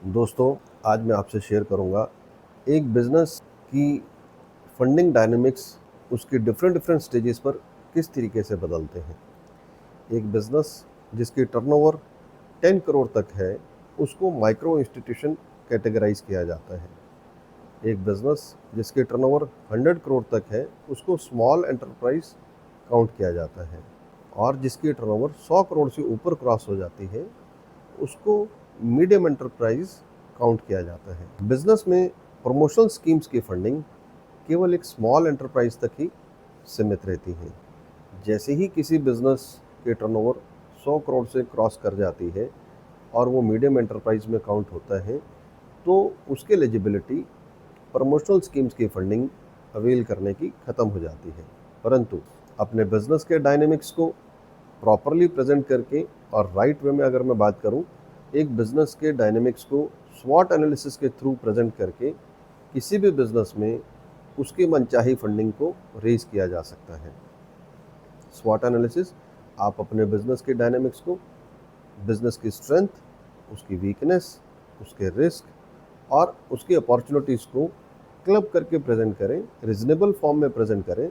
दोस्तों, आज मैं आपसे शेयर करूँगा एक बिज़नेस की फंडिंग डायनामिक्स उसके डिफरेंट स्टेजेस पर किस तरीके से बदलते हैं। एक बिज़नेस जिसकी टर्नओवर 10 करोड़ तक है, उसको माइक्रो इंस्टीट्यूशन कैटेगराइज़ किया जाता है। एक बिज़नेस जिसके टर्नओवर 100 करोड़ तक है, उसको स्मॉल एंटरप्राइज़ काउंट किया जाता है और जिसकी टर्नओवर 100 करोड़ से ऊपर क्रॉस हो जाती है, उसको मीडियम एंटरप्राइज काउंट किया जाता है। बिजनेस में प्रमोशनल स्कीम्स की फंडिंग केवल एक स्मॉल एंटरप्राइज तक ही सीमित रहती है। जैसे ही किसी बिजनेस के टर्नओवर 100 करोड़ से क्रॉस कर जाती है और वो मीडियम एंटरप्राइज में काउंट होता है, तो उसके एलिजिबिलिटी प्रमोशनल स्कीम्स की फंडिंग अवेल करने की ख़त्म हो जाती है। परंतु अपने बिजनेस के डायनेमिक्स को प्रॉपरली प्रेजेंट करके और राइट वे में अगर मैं बात करूं, एक बिजनेस के डायनेमिक्स को स्वॉट एनालिसिस के थ्रू प्रेजेंट करके किसी भी बिजनेस में उसकी मनचाही फंडिंग को रेज किया जा सकता है। स्वॉट एनालिसिस आप अपने बिजनेस के डायनेमिक्स को, बिजनेस की स्ट्रेंथ, उसकी वीकनेस, उसके रिस्क और उसकी अपॉर्चुनिटीज़ को क्लब करके प्रेजेंट करें, रीजनेबल फॉर्म में प्रेजेंट करें,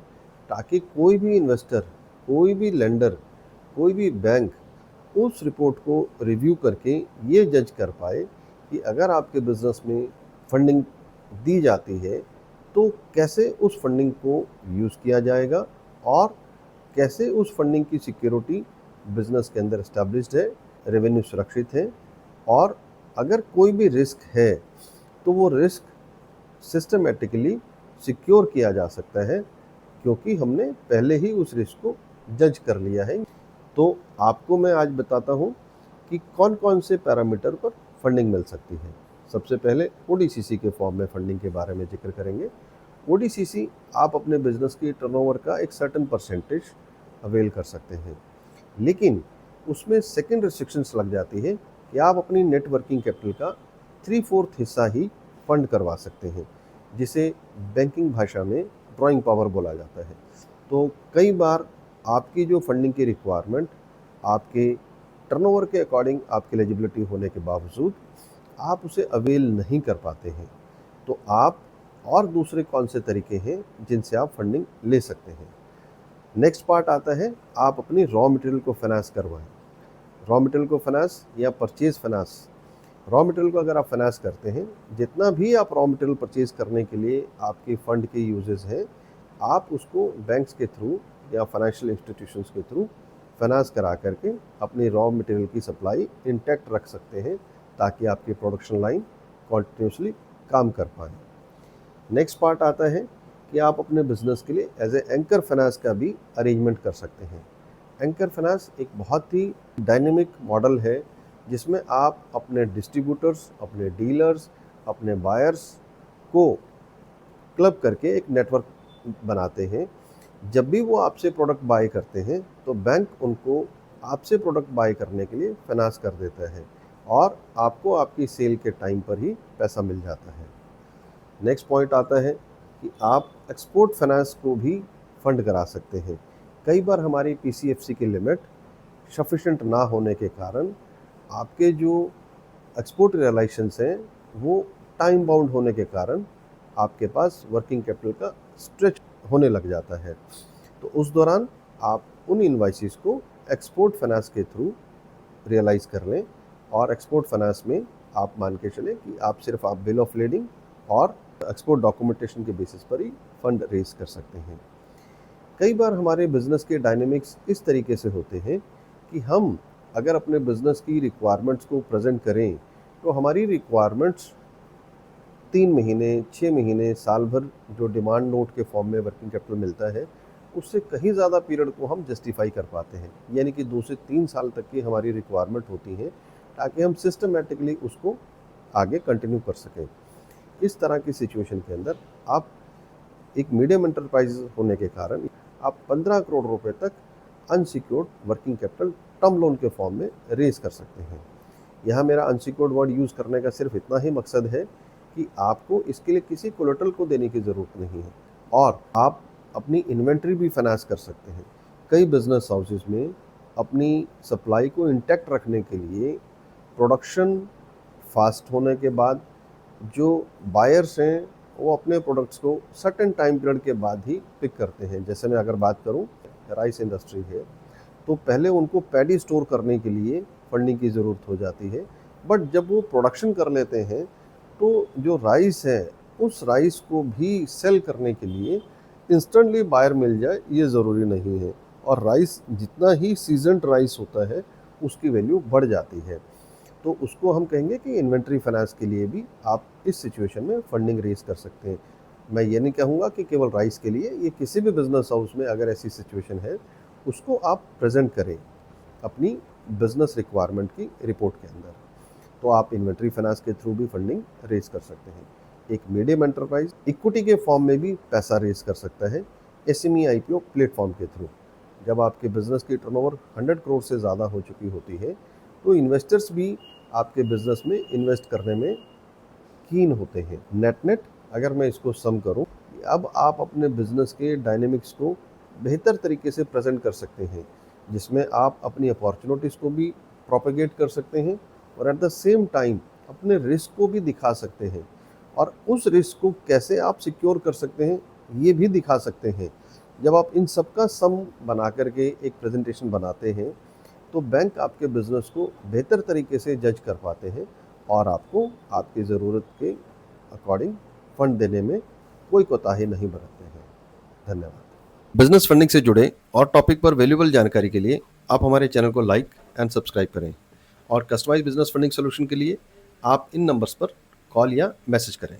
ताकि कोई भी इन्वेस्टर, कोई भी लेंडर, कोई भी बैंक उस रिपोर्ट को रिव्यू करके ये जज कर पाए कि अगर आपके बिजनेस में फंडिंग दी जाती है तो कैसे उस फंडिंग को यूज़ किया जाएगा और कैसे उस फंडिंग की सिक्योरिटी बिजनेस के अंदर इस्टेब्लिश्ड है, रेवेन्यू सुरक्षित है और अगर कोई भी रिस्क है तो वो रिस्क सिस्टमेटिकली सिक्योर किया जा सकता है, क्योंकि हमने पहले ही उस रिस्क को जज कर लिया है। तो आपको मैं आज बताता हूँ कि कौन कौन से पैरामीटर पर फंडिंग मिल सकती है। सबसे पहले ओडीसीसी के फॉर्म में फंडिंग के बारे में जिक्र करेंगे। ओडीसीसी आप अपने बिजनेस की टर्नओवर का एक सर्टेन परसेंटेज अवेल कर सकते हैं, लेकिन उसमें सेकंड रिस्ट्रिक्शंस लग जाती है कि आप अपनी नेट वर्किंग कैपिटल का 3/4 हिस्सा ही फंड करवा सकते हैं, जिसे बैंकिंग भाषा में ड्राइंग पावर बोला जाता है। तो कई बार आपकी जो फंडिंग की रिक्वायरमेंट आपके टर्नओवर के अकॉर्डिंग आपकी एलिजिबिलिटी होने के बावजूद आप उसे अवेल नहीं कर पाते हैं, तो आप और दूसरे कौन से तरीके हैं जिनसे आप फंडिंग ले सकते हैं। नेक्स्ट पार्ट आता है, आप अपनी रॉ मटेरियल को फाइनेंस करवाएं। रॉ मटेरियल को फाइनेंस या परचेज फाइनेंस। रॉ मटेरियल को अगर आप फाइनेंस करते हैं, जितना भी आप रॉ मटेरियल परचेज करने के लिए आपके फंड के यूजेस हैं, आप उसको बैंक्स के थ्रू या फाइनेंशियल इंस्टीट्यूशंस के थ्रू फाइनेंस करा करके अपनी रॉ मटेरियल की सप्लाई इंटैक्ट रख सकते हैं, ताकि आपकी प्रोडक्शन लाइन कॉन्टिन्यूसली काम कर पाए। नेक्स्ट पार्ट आता है कि आप अपने बिजनेस के लिए एज ए एंकर फाइनेंस का भी अरेंजमेंट कर सकते हैं। एंकर फाइनेंस एक बहुत ही डायनेमिक मॉडल है, जिसमें आप अपने डिस्ट्रीब्यूटर्स, अपने डीलर्स, अपने बायर्स को क्लब करके एक नेटवर्क बनाते हैं। जब भी वो आपसे प्रोडक्ट बाय करते हैं, तो बैंक उनको आपसे प्रोडक्ट बाय करने के लिए फाइनेंस कर देता है और आपको आपकी सेल के टाइम पर ही पैसा मिल जाता है। नेक्स्ट पॉइंट आता है कि आप एक्सपोर्ट फाइनेंस को भी फंड करा सकते हैं। कई बार हमारी पीसीएफसी की लिमिट सफिशेंट ना होने के कारण आपके जो एक्सपोर्ट रियलाइजेशंस हैं, वो टाइम बाउंड होने के कारण आपके पास वर्किंग कैपिटल का स्ट्रेच होने लग जाता है। तो उस दौरान आप उन इनवाइसेस को एक्सपोर्ट फाइनेंस के थ्रू रियलाइज़ कर लें और एक्सपोर्ट फाइनेंस में आप मान के चलें कि आप बिल ऑफ लेडिंग और एक्सपोर्ट डॉक्यूमेंटेशन के बेसिस पर ही फंड रेज कर सकते हैं। कई बार हमारे बिजनेस के डायनेमिक्स इस तरीके से होते हैं कि हम अगर अपने बिजनेस की रिक्वायरमेंट्स को प्रेजेंट करें, तो हमारी रिक्वायरमेंट्स 3 महीने, 6 महीने, साल भर जो डिमांड नोट के फॉर्म में वर्किंग कैपिटल मिलता है, उससे कहीं ज़्यादा पीरियड को हम जस्टिफाई कर पाते हैं। यानी कि 2 से 3 साल तक की हमारी रिक्वायरमेंट होती है, ताकि हम सिस्टमेटिकली उसको आगे कंटिन्यू कर सकें। इस तरह की सिचुएशन के अंदर आप एक मीडियम एंटरप्राइज होने के कारण आप 15 करोड़ रुपए तक unsecured working capital term loan के फॉर्म में रेज कर सकते हैं। यहाँ मेरा अनसिक्योर्ड वर्ड यूज़ करने का सिर्फ इतना ही मकसद है कि आपको इसके लिए किसी कोलेटरल को देने की ज़रूरत नहीं है और आप अपनी इन्वेंट्री भी फाइनेंस कर सकते हैं। कई बिजनेस हाउसेस में अपनी सप्लाई को इंटैक्ट रखने के लिए प्रोडक्शन फास्ट होने के बाद जो बायर्स हैं वो अपने प्रोडक्ट्स को सर्टेन टाइम पीरियड के बाद ही पिक करते हैं। जैसे मैं अगर बात करूं, राइस इंडस्ट्री है, तो पहले उनको पैडी स्टोर करने के लिए फंडिंग की ज़रूरत हो जाती है, बट जब वो प्रोडक्शन कर लेते हैं तो जो राइस है उस राइस को भी सेल करने के लिए इंस्टेंटली बायर मिल जाए ये ज़रूरी नहीं है, और राइस जितना ही सीजनड राइस होता है उसकी वैल्यू बढ़ जाती है। तो उसको हम कहेंगे कि इन्वेंट्री फाइनेंस के लिए भी आप इस सिचुएशन में फंडिंग रेज कर सकते हैं। मैं ये नहीं कहूँगा कि केवल राइस के लिए, ये किसी भी बिजनेस हाउस में अगर ऐसी सिचुएशन है उसको आप प्रेजेंट करें अपनी बिजनेस रिक्वायरमेंट की रिपोर्ट के अंदर, तो आप इन्वेंट्री फाइनेंस के थ्रू भी फंडिंग रेज कर सकते हैं। एक मीडियम एंटरप्राइज इक्विटी के फॉर्म में भी पैसा रेज कर सकता है एसएमई आईपीओ प्लेटफॉर्म के थ्रू। जब आपके बिजनेस की टर्नओवर 100 करोड़ से ज़्यादा हो चुकी होती है तो इन्वेस्टर्स भी आपके बिजनेस में इन्वेस्ट करने में कीन होते हैं। नेट अगर मैं इसको सम करूं, अब आप अपने बिजनेस के डायनेमिक्स को बेहतर तरीके से प्रेजेंट कर सकते हैं, जिसमें आप अपनी अपॉर्चुनिटीज़ को भी प्रोपेगेट कर सकते हैं और एट द सेम टाइम अपने रिस्क को भी दिखा सकते हैं, और उस रिस्क को कैसे आप सिक्योर कर सकते हैं ये भी दिखा सकते हैं। जब आप इन सब का सम बना करके एक प्रेजेंटेशन बनाते हैं तो बैंक आपके बिज़नेस को बेहतर तरीके से जज कर पाते हैं और आपको आपकी ज़रूरत के अकॉर्डिंग फंड देने में कोई कोताही नहीं बरतते हैं। धन्यवाद। बिजनेस फंडिंग से जुड़े और टॉपिक पर वैल्यूएबल जानकारी के लिए आप हमारे चैनल को लाइक एंड सब्सक्राइब करें, और कस्टमाइज बिजनेस फंडिंग सोल्यूशन के लिए आप इन नंबर्स पर कॉल या मैसेज करें।